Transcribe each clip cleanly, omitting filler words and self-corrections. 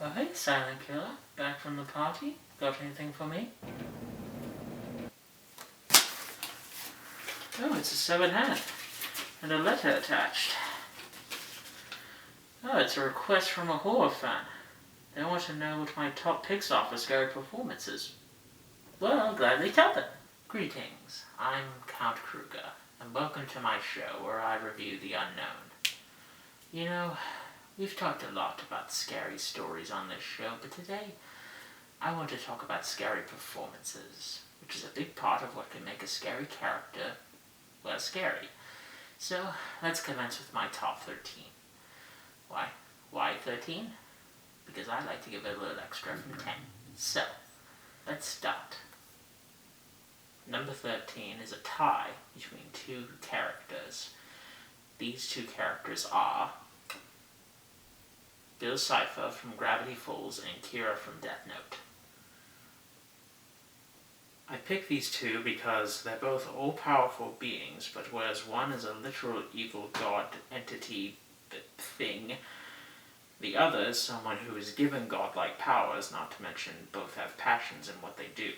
Oh hey, silent killer. Back from the party? Got anything for me? Oh, it's a severed hand. And a letter attached. Oh, it's a request from a horror fan. They want to know what my top picks are for scary performances. Well, I'll gladly tell them. Greetings, I'm Count Krueger, and welcome to my show where I review the unknown. You know, we've talked a lot about scary stories on this show, but today I want to talk about scary performances, which is a big part of what can make a scary character, well, scary. So, let's commence with my top 13. Why? Why 13? Because I like to give it a little extra from 10. So, let's start. Number 13 is a tie between two characters. These two characters are Bill Cipher from Gravity Falls and Kira from Death Note. I picked these two because they're both all-powerful beings, but whereas one is a literal evil god entity thing, the other is someone who is given godlike powers, not to mention both have passions in what they do.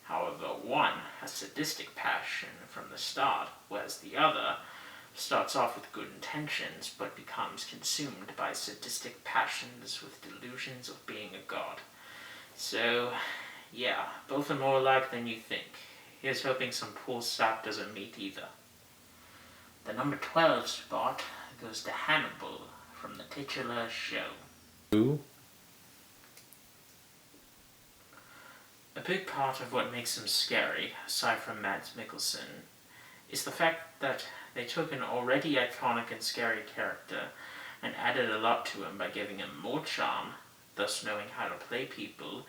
However, one has sadistic passion from the start, whereas the other starts off with good intentions, but becomes consumed by sadistic passions with delusions of being a god. So, yeah, both are more alike than you think. Here's hoping some poor sap doesn't meet either. The number 12 spot goes to Hannibal from the titular show. Who? A big part of what makes him scary, aside from Mads Mikkelsen, is the fact that they took an already iconic and scary character and added a lot to him by giving him more charm, thus knowing how to play people,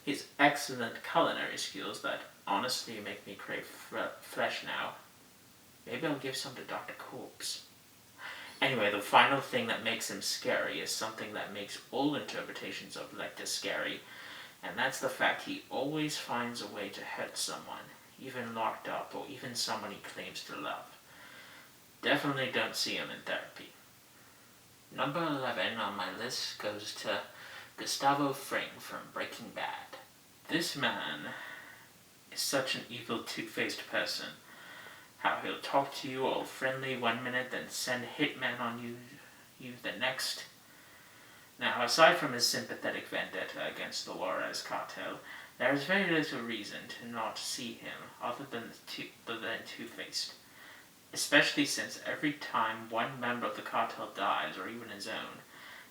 his excellent culinary skills that honestly make me crave flesh now. Maybe I'll give some to Dr. Corpse. Anyway, the final thing that makes him scary is something that makes all interpretations of Lecter scary, and that's the fact he always finds a way to hurt someone, even locked up or even someone he claims to love. Definitely don't see him in therapy. Number 11 on my list goes to Gustavo Fring from Breaking Bad. This man is such an evil, two-faced person. How he'll talk to you all friendly one minute, then send hitmen on you the next. Now, aside from his sympathetic vendetta against the Juarez cartel, there is very little reason to not see him other than two-faced. Especially since every time one member of the cartel dies, or even his own,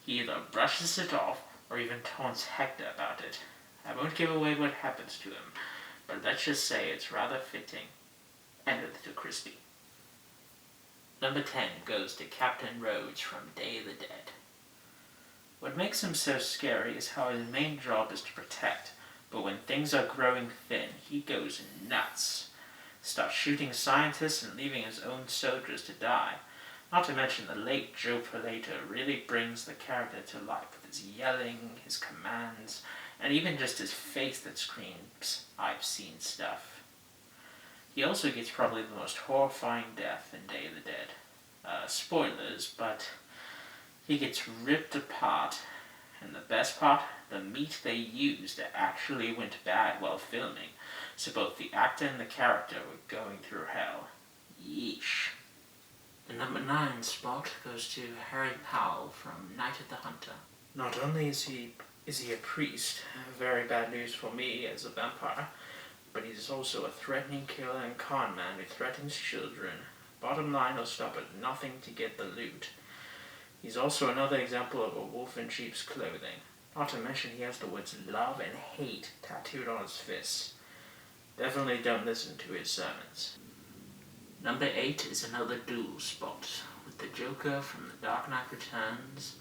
he either brushes it off or even taunts Hector about it. I won't give away what happens to him, but let's just say it's rather fitting and a little crispy. Number 10 goes to Captain Rhodes from Day of the Dead. What makes him so scary is how his main job is to protect, but when things are growing thin, he goes nuts. Starts shooting scientists and leaving his own soldiers to die. Not to mention the late Joe Perlator really brings the character to life with his yelling, his commands, and even just his face that screams, "I've seen stuff." He also gets probably the most horrifying death in Day of the Dead. Spoilers, but he gets ripped apart, and the best part, the meat they used actually went bad while filming, so both the actor and the character were going through hell. Yeesh. The number 9 spot goes to Harry Powell from Night of the Hunter. Not only is he a priest, very bad news for me as a vampire, but he's also a threatening killer and con man who threatens children. Bottom line, he'll stop at nothing to get the loot. He's also another example of a wolf in sheep's clothing. Not to mention he has the words love and hate tattooed on his fists. Definitely don't listen to his sermons. Number 8 is another duel spot, with the Joker from The Dark Knight Returns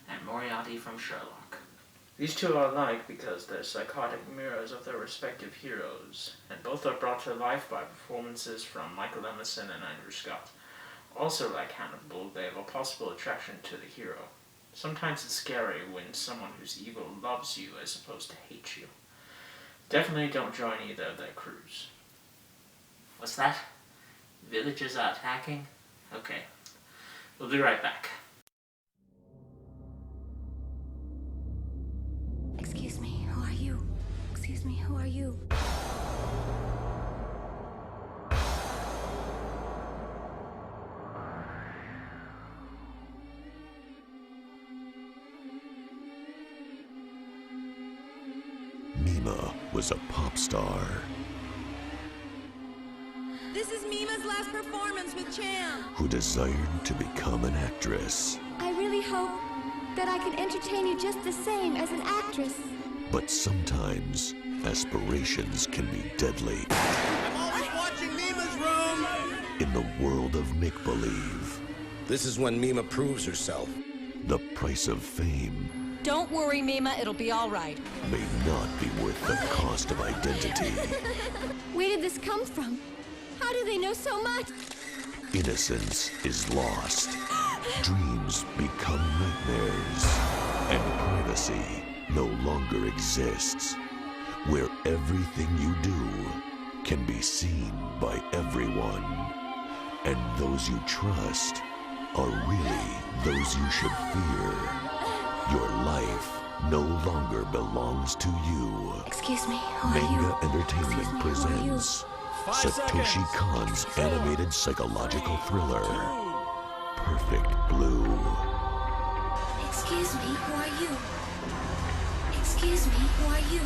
and Moriarty from Sherlock. These two are alike because they're psychotic mirrors of their respective heroes, and both are brought to life by performances from Michael Emerson and Andrew Scott. Also, like Hannibal, they have a possible attraction to the hero. Sometimes it's scary when someone who's evil loves you as opposed to hate you. Definitely don't join either of their crews. What's that? Villagers are attacking? Okay. We'll be right back. Who are you? Mima was a pop star. This is Mima's last performance with Cham. Who desired to become an actress. I really hope that I can entertain you just the same as an actress. But sometimes aspirations can be deadly. I'm always watching Mima's room. In the world of make-believe, This is when Mima proves herself. the price of fame Don't worry, Mima, it'll be all right. may not be worth the cost of identity. Where did this come from? How do they know so much? Innocence is lost. Dreams become nightmares. And privacy no longer exists. Where everything you do can be seen by everyone. And those you trust are really those you should fear. Your life no longer belongs to you. Excuse me, who are you? Manga Entertainment presents Satoshi Kon's animated psychological thriller, Perfect Blue. Excuse me, who are you? Excuse me, who are you?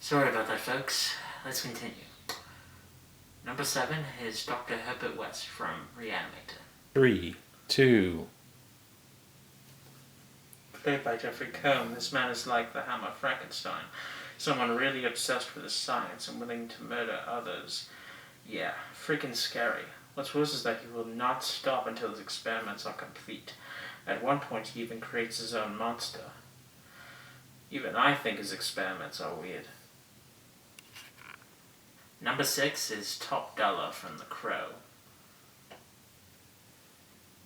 Sorry about that, folks. Let's continue. Number 7 is Dr. Herbert West from Reanimator. 3, 2. Played by Jeffrey Combs, this man is like the Hammer Frankenstein. Someone really obsessed with his science and willing to murder others. Yeah, freaking scary. What's worse is that he will not stop until his experiments are complete. At one point he even creates his own monster. Even I think his experiments are weird. Number 6 is Top Dollar from The Crow.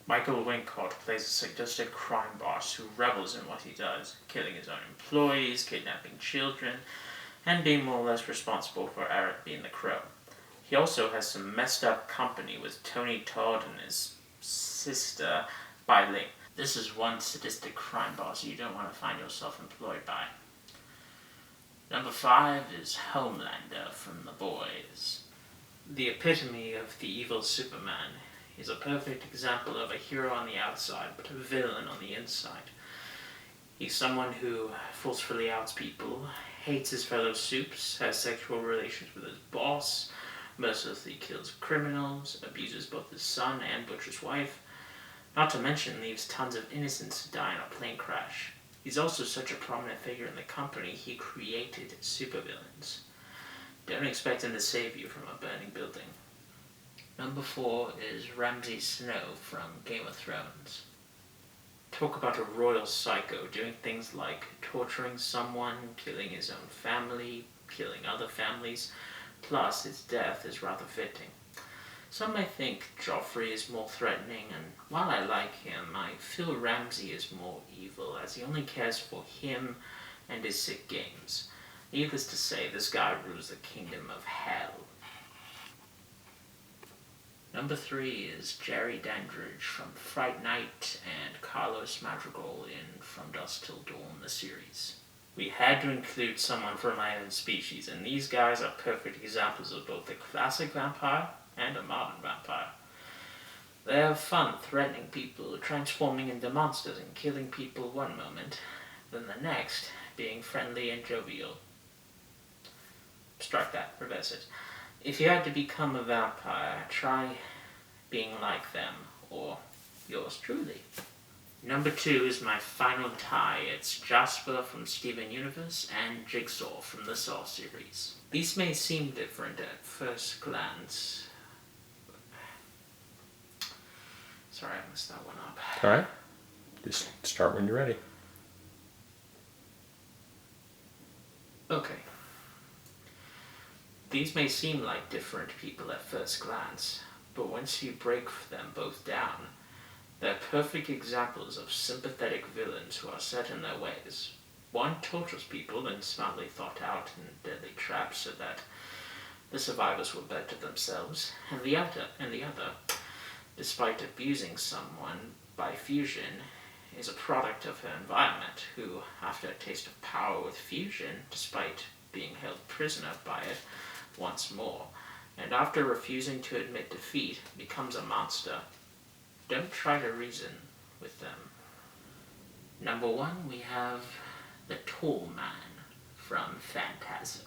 Michael Wincott plays a sadistic crime boss who revels in what he does, killing his own employees, kidnapping children, and being more or less responsible for Eric being the Crow. He also has some messed up company with Tony Todd and his sister, Bai Ling. This is one sadistic crime boss you don't want to find yourself employed by. Number 5 is Homelander from The Boys. The epitome of the evil Superman. He's a perfect example of a hero on the outside, but a villain on the inside. He's someone who forcefully outs people, hates his fellow supes, has sexual relations with his boss, mercilessly kills criminals, abuses both his son and Butcher's wife, not to mention leaves tons of innocents to die in a plane crash. He's also such a prominent figure in the company, he created supervillains. Don't expect him to save you from a burning building. Number 4 is Ramsay Snow from Game of Thrones. Talk about a royal psycho doing things like torturing someone, killing his own family, killing other families, plus his death is rather fitting. Some may think Joffrey is more threatening, and while I like him, I feel Ramsay is more evil, as he only cares for him and his sick games. Needless to say, this guy rules the kingdom of hell. Number 3 is Jerry Dandridge from Fright Night and Carlos Madrigal in From Dusk Till Dawn, the series. We had to include someone from my own species, and these guys are perfect examples of both the classic vampire and a modern vampire. They have fun threatening people, transforming into monsters and killing people one moment, then the next being friendly and jovial. Strike that, reverse it. If you had to become a vampire, try being like them, or yours truly. Number 2 is my final tie. It's Jasper from Steven Universe and Jigsaw from the Saw series. These may seem different at first glance. Sorry, I messed that one up. Alright. Just start when you're ready. Okay. These may seem like different people at first glance, but once you break them both down, they're perfect examples of sympathetic villains who are set in their ways. One tortures people in smartly thought out and deadly traps so that the survivors will better themselves, and the other, despite abusing someone by fusion, is a product of her environment, who, after a taste of power with fusion, despite being held prisoner by it once more, and after refusing to admit defeat, becomes a monster. Don't try to reason with them. Number 1, we have the Tall Man from Phantasm.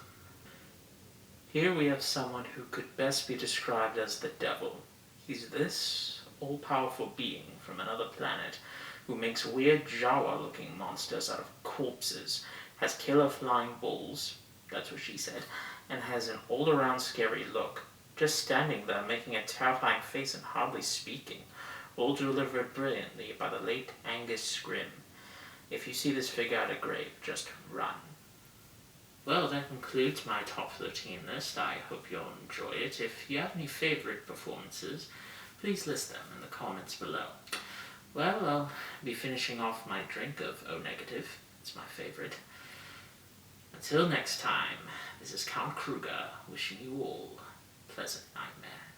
Here we have someone who could best be described as the devil. He's this all-powerful being from another planet who makes weird Jawa-looking monsters out of corpses, has killer flying balls, that's what she said, and has an all-around scary look, just standing there making a terrifying face and hardly speaking, all delivered brilliantly by the late Angus Scrimm. If you see this figure at a grave, just run. Well, that concludes my top 13 list. I hope you'll enjoy it. If you have any favorite performances, please list them in the comments below. Well, I'll be finishing off my drink of O negative. It's my favorite. Until next time, this is Count Krueger wishing you all pleasant nightmares.